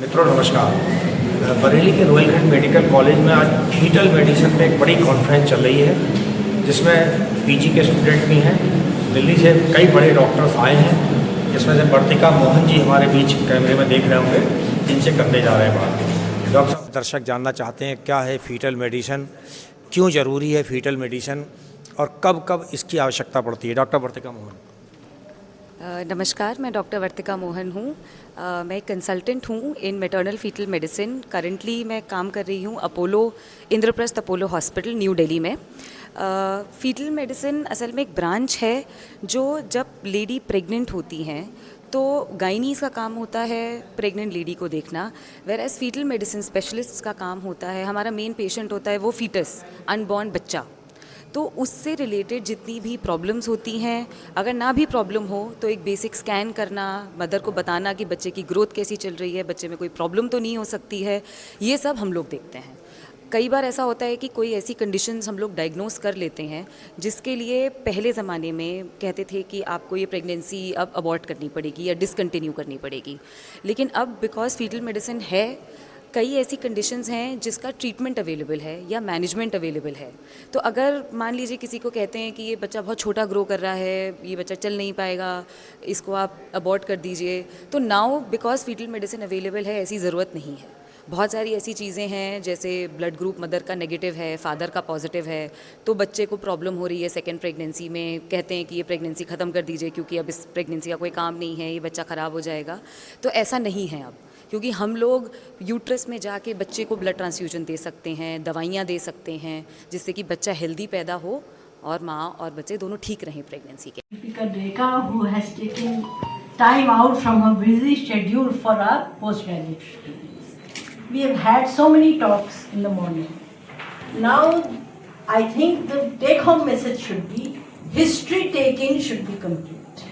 मित्रों नमस्कार। बरेली के रोहिलखंड मेडिकल कॉलेज में आज फीटल मेडिसिन पे एक बड़ी कॉन्फ्रेंस चल रही है, जिसमें पीजी के स्टूडेंट भी हैं। दिल्ली से कई बड़े डॉक्टर्स आए हैं, जिसमें से वर्तिका मोहन जी हमारे बीच कैमरे में देख रहे होंगे, जिनसे करने जा रहे हैं बात। डॉक्टर साहब, दर्शक जानना चाहते हैं क्या है फीटल मेडिसिन, क्यों ज़रूरी है फीटल मेडिसिन और कब कब इसकी आवश्यकता पड़ती है। डॉक्टर वर्तिका मोहन। नमस्कार, मैं डॉक्टर वर्तिका मोहन हूँ। मैं एक कंसल्टेंट हूँ in maternal fetal medicine. Currently मैं काम कर रही हूँ Indraprastha Apollo hospital New Delhi में। फीटल मेडिसिन असल में एक ब्रांच है जो जब लेडी प्रेग्नेंट होती हैं तो गाइनीज़ का काम होता है प्रेग्नेंट लेडी को देखना, whereas foetal medicine specialist का काम होता है, हमारा मेन पेशेंट होता है वो फीटस, अनबॉर्न बच्चा। तो उससे रिलेटेड जितनी भी प्रॉब्लम्स होती हैं, अगर ना भी प्रॉब्लम हो तो एक बेसिक स्कैन करना, मदर को बताना कि बच्चे की ग्रोथ कैसी चल रही है, बच्चे में कोई प्रॉब्लम तो नहीं हो सकती है, ये सब हम लोग देखते हैं। कई बार ऐसा होता है कि कोई ऐसी कंडीशंस हम लोग डायग्नोस कर लेते हैं जिसके लिए पहले ज़माने में कहते थे कि आपको ये प्रेगनेंसी अब अबॉर्ट करनी पड़ेगी या डिसकंटिन्यू करनी पड़ेगी, लेकिन अब बिकॉज फीटल मेडिसिन है, कई ऐसी कंडीशंस हैं जिसका ट्रीटमेंट अवेलेबल है या मैनेजमेंट अवेलेबल है। तो अगर मान लीजिए किसी को कहते हैं कि ये बच्चा बहुत छोटा ग्रो कर रहा है, ये बच्चा चल नहीं पाएगा, इसको आप अबॉर्ट कर दीजिए, तो now because foetal medicine available है ऐसी ज़रूरत नहीं है। बहुत सारी ऐसी चीज़ें हैं जैसे ब्लड ग्रुप मदर का नेगेटिव है, फादर का पॉजिटिव है, तो बच्चे को प्रॉब्लम हो रही है सेकेंड प्रेगनेंसी में, कहते हैं कि ये प्रेगनेंसी ख़त्म कर दीजिए क्योंकि अब इस प्रेगनेंसी का कोई काम नहीं है, ये बच्चा ख़राब हो जाएगा। तो ऐसा नहीं है अब, क्योंकि हम लोग यूट्रस में जाके बच्चे को ब्लड ट्रांसफ्यूजन दे सकते हैं, दवाइयाँ दे सकते हैं, जिससे कि बच्चा हेल्दी पैदा हो और माँ और बच्चे दोनों ठीक रहें प्रेगनेंसी के। Deepika Dekha, who has taken time out from her busy schedule for our postgraduate students. We have had so many talks in the morning. Now, I think the take-home message should be history taking should be complete.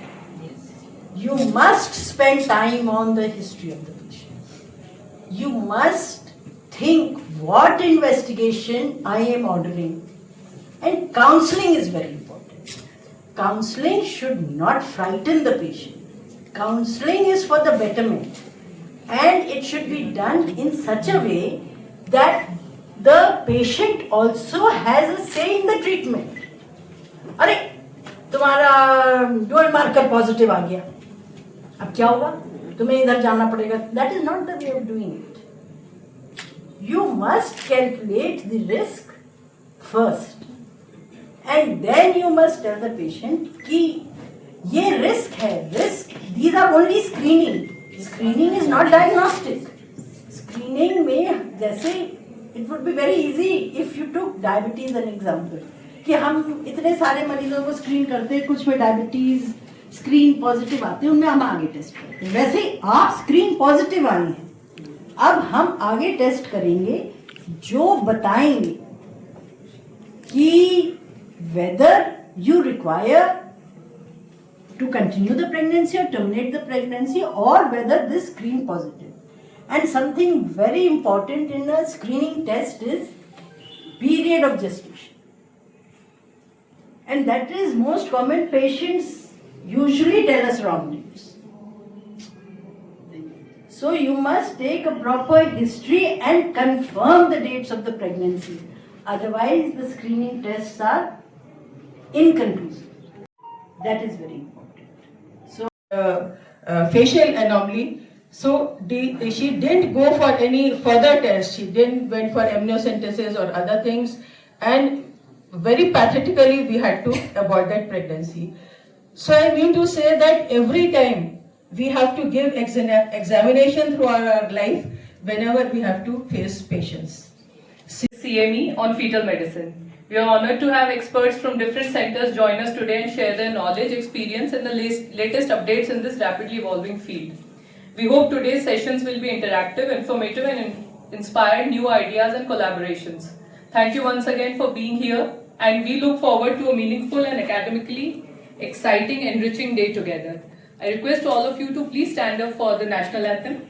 You must spend time on the history of the patient. You must think what investigation I am ordering. And counseling is very important. Counseling should not frighten the patient. Counseling is for the betterment. And it should be done in such a way that the patient also has a say in the treatment. अरे तुम्हारा dual marker positive आ गया, अब क्या होगा, तुम्हें इधर जाना पड़ेगा. That is not the way of doing it. You must calculate the risk first. And then you must tell the patient कि ये risk है, risk, these are only screening. Screening is not diagnostic. Screening में जैसे it would be very easy if you took diabetes an example, कि हम इतने सारे मरीजों को स्क्रीन करते हैं, कुछ में डायबिटीज स्क्रीन पॉजिटिव आते हैं, उनमें हम आगे टेस्ट करते हैं. वैसे आप स्क्रीन पॉजिटिव आई हैं, अब हम आगे टेस्ट करेंगे जो बताएंगे कि whether you require to continue the pregnancy or terminate the pregnancy, or whether this screen positive. And something very important in a screening test is period of gestation. And that is most common. Patients usually tell us wrong news. So you must take a proper history and confirm the dates of the pregnancy. Otherwise the screening tests are inconclusive. That is very important. Facial anomaly. So she didn't go for any further tests. She didn't went for amniocentesis or other things, and very pathetically we had to abort that pregnancy. So I mean to say that every time we have to give examination throughout our life whenever we have to face patients. CME on fetal medicine. We are honored to have experts from different centers join us today and share their knowledge, experience and the latest updates in this rapidly evolving field. We hope today's sessions will be interactive, informative and inspire new ideas and collaborations. Thank you once again for being here, and we look forward to a meaningful and academically exciting, enriching day together. I request all of you to please stand up for the national anthem.